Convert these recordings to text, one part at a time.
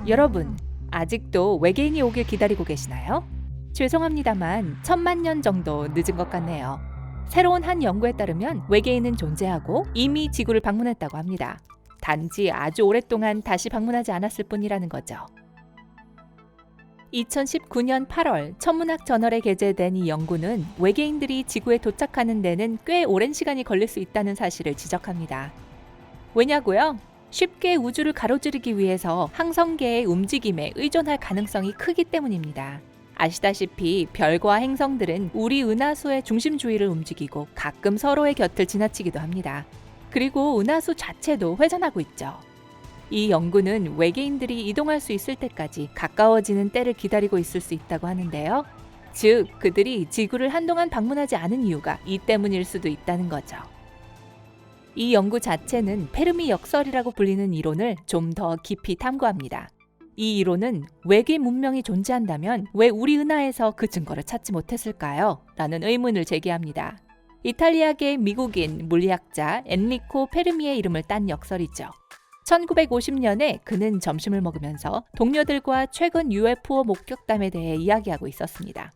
여러분, 아직도 외계인이 오길 기다리고 계시나요? 죄송합니다만 1000만 년 정도 늦은 것 같네요. 새로운 한 연구에 따르면 외계인은 존재하고 이미 지구를 방문했다고 합니다. 단지 아주 오랫동안 다시 방문하지 않았을 뿐이라는 거죠. 2019년 8월 천문학 저널에 게재된 이 연구는 외계인들이 지구에 도착하는 데는 꽤 오랜 시간이 걸릴 수 있다는 사실을 지적합니다. 왜냐고요? 쉽게 우주를 가로지르기 위해서 항성계의 움직임에 의존할 가능성이 크기 때문입니다. 아시다시피 별과 행성들은 우리 은하수의 중심 주위를 움직이고 가끔 서로의 곁을 지나치기도 합니다. 그리고 은하수 자체도 회전하고 있죠. 이 연구는 외계인들이 이동할 수 있을 때까지 가까워지는 때를 기다리고 있을 수 있다고 하는데요. 즉, 그들이 지구를 한동안 방문하지 않은 이유가 이 때문일 수도 있다는 거죠. 이 연구 자체는 페르미 역설이라고 불리는 이론을 좀 더 깊이 탐구합니다. 이 이론은 외계 문명이 존재한다면 왜 우리 은하에서 그 증거를 찾지 못했을까요? 라는 의문을 제기합니다. 이탈리아계 미국인 물리학자 엔리코 페르미의 이름을 딴 역설이죠. 1950년에 그는 점심을 먹으면서 동료들과 최근 UFO 목격담에 대해 이야기하고 있었습니다.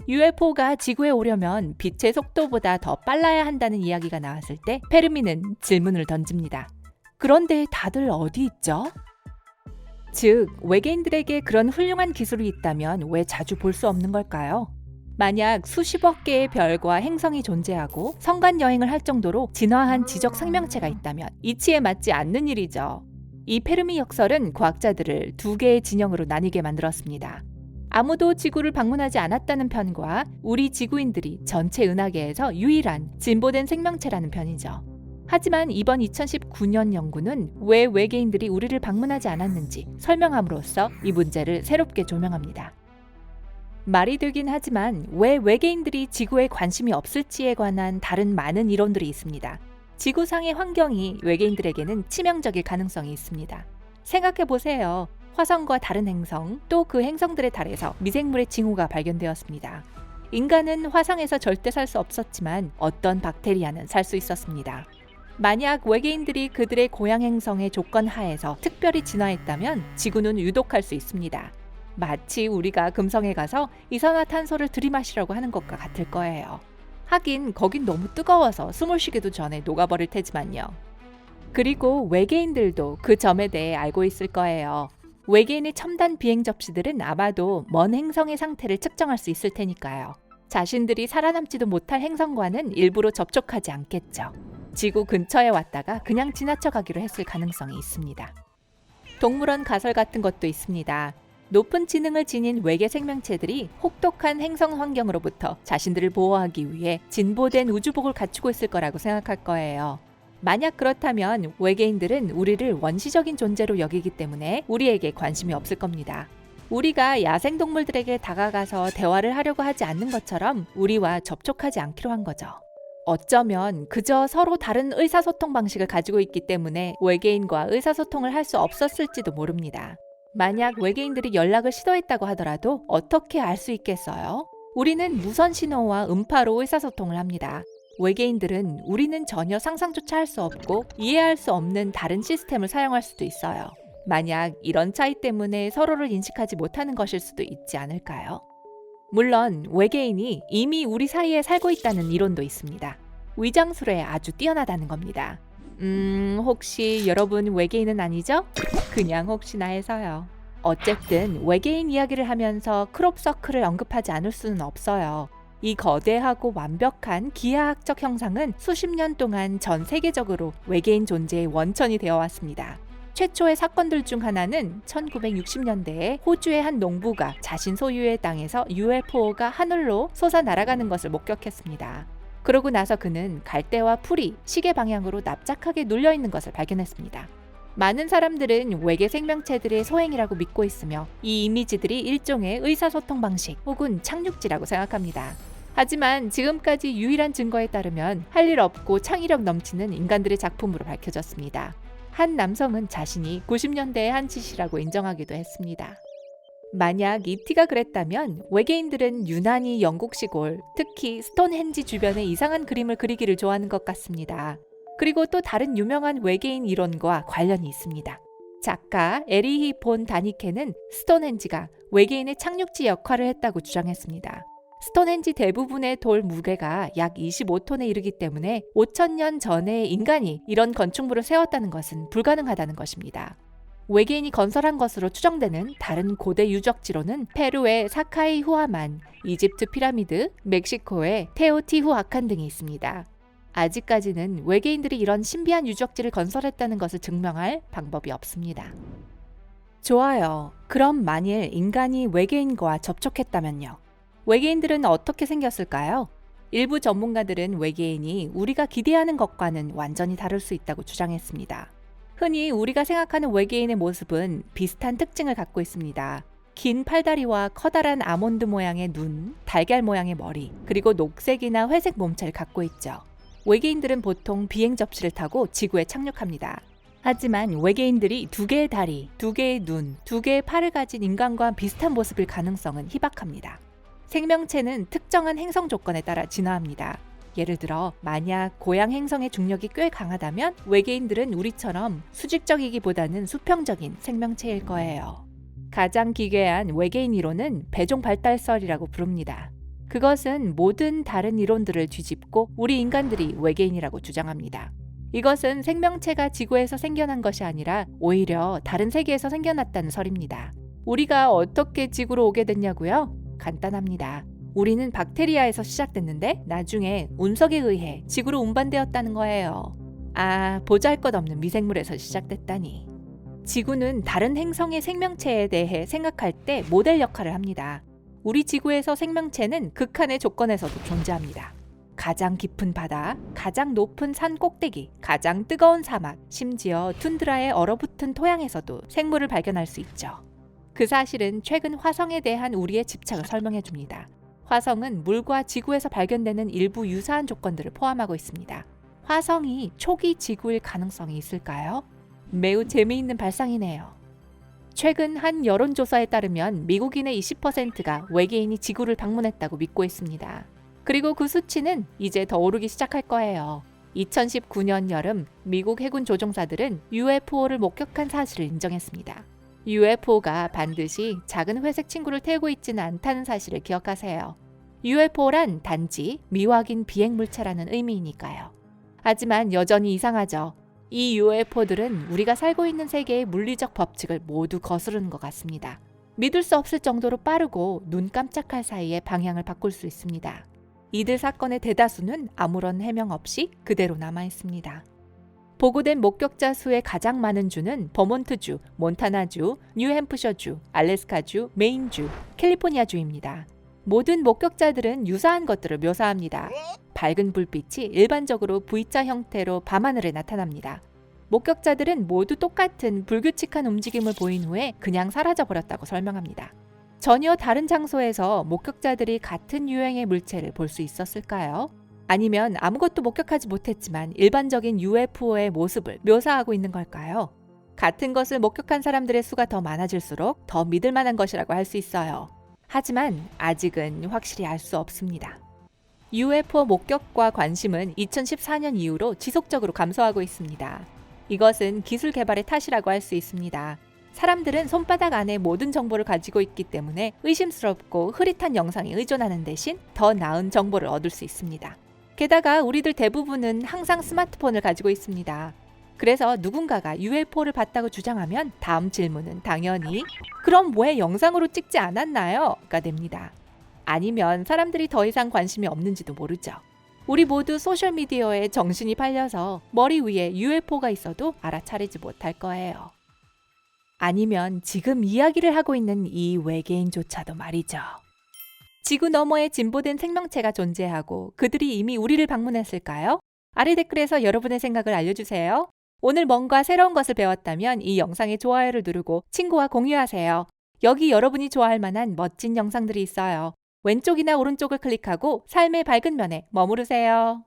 UFO가 지구에 오려면 빛의 속도보다 더 빨라야 한다는 이야기가 나왔을 때 페르미는 질문을 던집니다. 그런데 다들 어디 있죠? 즉, 외계인들에게 그런 훌륭한 기술이 있다면 왜 자주 볼 수 없는 걸까요? 만약 수십억 개의 별과 행성이 존재하고 성간 여행을 할 정도로 진화한 지적 생명체가 있다면 이치에 맞지 않는 일이죠. 이 페르미 역설은 과학자들을 두 개의 진영으로 나뉘게 만들었습니다. 아무도 지구를 방문하지 않았다는 편과 우리 지구인들이 전체 은하계에서 유일한 진보된 생명체라는 편이죠. 하지만 이번 2019년 연구는 왜 외계인들이 우리를 방문하지 않았는지 설명함으로써 이 문제를 새롭게 조명합니다. 말이 되긴 하지만 왜 외계인들이 지구에 관심이 없을지에 관한 다른 많은 이론들이 있습니다. 지구상의 환경이 외계인들에게는 치명적일 가능성이 있습니다. 생각해보세요. 화성과 다른 행성, 또 그 행성들의 달에서 미생물의 징후가 발견되었습니다. 인간은 화성에서 절대 살 수 없었지만 어떤 박테리아는 살 수 있었습니다. 만약 외계인들이 그들의 고향 행성의 조건 하에서 특별히 진화했다면 지구는 유독할 수 있습니다. 마치 우리가 금성에 가서 이산화탄소를 들이마시라고 하는 것과 같을 거예요. 하긴 거긴 너무 뜨거워서 숨을 쉬기도 전에 녹아버릴 테지만요. 그리고 외계인들도 그 점에 대해 알고 있을 거예요. 외계인의 첨단 비행 접시들은 아마도 먼 행성의 상태를 측정할 수 있을 테니까요. 자신들이 살아남지도 못할 행성과는 일부러 접촉하지 않겠죠. 지구 근처에 왔다가 그냥 지나쳐 가기로 했을 가능성이 있습니다. 동물원 가설 같은 것도 있습니다. 높은 지능을 지닌 외계 생명체들이 혹독한 행성 환경으로부터 자신들을 보호하기 위해 진보된 우주복을 갖추고 있을 거라고 생각할 거예요. 만약 그렇다면 외계인들은 우리를 원시적인 존재로 여기기 때문에 우리에게 관심이 없을 겁니다. 우리가 야생동물들에게 다가가서 대화를 하려고 하지 않는 것처럼 우리와 접촉하지 않기로 한 거죠. 어쩌면 그저 서로 다른 의사소통 방식을 가지고 있기 때문에 외계인과 의사소통을 할 수 없었을지도 모릅니다. 만약 외계인들이 연락을 시도했다고 하더라도 어떻게 알 수 있겠어요? 우리는 무선 신호와 음파로 의사소통을 합니다. 외계인들은 우리는 전혀 상상조차 할 수 없고 이해할 수 없는 다른 시스템을 사용할 수도 있어요. 만약 이런 차이 때문에 서로를 인식하지 못하는 것일 수도 있지 않을까요? 물론 외계인이 이미 우리 사이에 살고 있다는 이론도 있습니다. 위장술에 아주 뛰어나다는 겁니다. 혹시 여러분 외계인은 아니죠? 그냥 혹시나 해서요. 어쨌든 외계인 이야기를 하면서 크롭서클을 언급하지 않을 수는 없어요. 이 거대하고 완벽한 기하학적 형상은 수십 년 동안 전 세계적으로 외계인 존재의 원천이 되어 왔습니다. 최초의 사건들 중 하나는 1960년대에 호주의 한 농부가 자신 소유의 땅에서 UFO가 하늘로 솟아 날아가는 것을 목격했습니다. 그러고 나서 그는 갈대와 풀이 시계 방향으로 납작하게 눌려 있는 것을 발견했습니다. 많은 사람들은 외계 생명체들의 소행이라고 믿고 있으며 이 이미지들이 일종의 의사소통 방식 혹은 착륙지라고 생각합니다. 하지만 지금까지 유일한 증거에 따르면 할 일 없고 창의력 넘치는 인간들의 작품으로 밝혀졌습니다. 한 남성은 자신이 90년대의 한 짓이라고 인정하기도 했습니다. 만약 이티가 그랬다면 외계인들은 유난히 영국 시골, 특히 스톤헨지 주변의 이상한 그림을 그리기를 좋아하는 것 같습니다. 그리고 또 다른 유명한 외계인 이론과 관련이 있습니다. 작가 에리히 본 다니케는 스톤헨지가 외계인의 착륙지 역할을 했다고 주장했습니다. 스톤헨지 대부분의 돌 무게가 약 25톤에 이르기 때문에 5,000년 전에 인간이 이런 건축물을 세웠다는 것은 불가능하다는 것입니다. 외계인이 건설한 것으로 추정되는 다른 고대 유적지로는 페루의 사카이후아만, 이집트 피라미드, 멕시코의 테오티후아칸 등이 있습니다. 아직까지는 외계인들이 이런 신비한 유적지를 건설했다는 것을 증명할 방법이 없습니다. 좋아요. 그럼 만일 인간이 외계인과 접촉했다면요? 외계인들은 어떻게 생겼을까요? 일부 전문가들은 외계인이 우리가 기대하는 것과는 완전히 다를 수 있다고 주장했습니다. 흔히 우리가 생각하는 외계인의 모습은 비슷한 특징을 갖고 있습니다. 긴 팔다리와 커다란 아몬드 모양의 눈, 달걀 모양의 머리, 그리고 녹색이나 회색 몸체를 갖고 있죠. 외계인들은 보통 비행 접시를 타고 지구에 착륙합니다. 하지만 외계인들이 2개의 다리, 2개의 눈, 2개의 팔을 가진 인간과 비슷한 모습일 가능성은 희박합니다. 생명체는 특정한 행성 조건에 따라 진화합니다. 예를 들어 만약 고향 행성의 중력이 꽤 강하다면 외계인들은 우리처럼 수직적이기보다는 수평적인 생명체일 거예요. 가장 기괴한 외계인 이론은 배종 발달설이라고 부릅니다. 그것은 모든 다른 이론들을 뒤집고 우리 인간들이 외계인이라고 주장합니다. 이것은 생명체가 지구에서 생겨난 것이 아니라 오히려 다른 세계에서 생겨났다는 설입니다. 우리가 어떻게 지구로 오게 됐냐고요? 간단합니다. 우리는 박테리아에서 시작됐는데 나중에 운석에 의해 지구로 운반되었다는 거예요. 아, 보잘것없는 미생물에서 시작됐다니. 지구는 다른 행성의 생명체에 대해 생각할 때 모델 역할을 합니다. 우리 지구에서 생명체는 극한의 조건에서도 존재합니다. 가장 깊은 바다, 가장 높은 산 꼭대기, 가장 뜨거운 사막, 심지어 툰드라의 얼어붙은 토양에서도 생물을 발견할 수 있죠. 그 사실은 최근 화성에 대한 우리의 집착을 설명해 줍니다. 화성은 물과 지구에서 발견되는 일부 유사한 조건들을 포함하고 있습니다. 화성이 초기 지구일 가능성이 있을까요? 매우 재미있는 발상이네요. 최근 한 여론조사에 따르면 미국인의 20%가 외계인이 지구를 방문했다고 믿고 있습니다. 그리고 그 수치는 이제 더 오르기 시작할 거예요. 2019년 여름 미국 해군 조종사들은 UFO를 목격한 사실을 인정했습니다. UFO가 반드시 작은 회색 친구를 태우고 있지는 않다는 사실을 기억하세요. UFO란 단지 미확인 비행물체라는 의미이니까요. 하지만 여전히 이상하죠. 이 UFO들은 우리가 살고 있는 세계의 물리적 법칙을 모두 거스르는 것 같습니다. 믿을 수 없을 정도로 빠르고 눈 깜짝할 사이에 방향을 바꿀 수 있습니다. 이들 사건의 대다수는 아무런 해명 없이 그대로 남아 있습니다. 보고된 목격자 수의 가장 많은 주는 버몬트주, 몬타나주, 뉴햄프셔주, 알래스카주, 메인주, 캘리포니아주입니다. 모든 목격자들은 유사한 것들을 묘사합니다. 밝은 불빛이 일반적으로 V자 형태로 밤하늘에 나타납니다. 목격자들은 모두 똑같은 불규칙한 움직임을 보인 후에 그냥 사라져버렸다고 설명합니다. 전혀 다른 장소에서 목격자들이 같은 유형의 물체를 볼 수 있었을까요? 아니면 아무것도 목격하지 못했지만 일반적인 UFO의 모습을 묘사하고 있는 걸까요? 같은 것을 목격한 사람들의 수가 더 많아질수록 더 믿을 만한 것이라고 할 수 있어요. 하지만 아직은 확실히 알 수 없습니다. UFO 목격과 관심은 2014년 이후로 지속적으로 감소하고 있습니다. 이것은 기술 개발의 탓이라고 할 수 있습니다. 사람들은 손바닥 안에 모든 정보를 가지고 있기 때문에 의심스럽고 흐릿한 영상에 의존하는 대신 더 나은 정보를 얻을 수 있습니다. 게다가 우리들 대부분은 항상 스마트폰을 가지고 있습니다. 그래서 누군가가 UFO를 봤다고 주장하면 다음 질문은 당연히 그럼 왜 영상으로 찍지 않았나요? 가 됩니다. 아니면 사람들이 더 이상 관심이 없는지도 모르죠. 우리 모두 소셜미디어에 정신이 팔려서 머리 위에 UFO가 있어도 알아차리지 못할 거예요. 아니면 지금 이야기를 하고 있는 이 외계인조차도 말이죠. 지구 너머에 진보된 생명체가 존재하고 그들이 이미 우리를 방문했을까요? 아래 댓글에서 여러분의 생각을 알려주세요. 오늘 뭔가 새로운 것을 배웠다면 이 영상에 좋아요를 누르고 친구와 공유하세요. 여기 여러분이 좋아할 만한 멋진 영상들이 있어요. 왼쪽이나 오른쪽을 클릭하고 삶의 밝은 면에 머무르세요.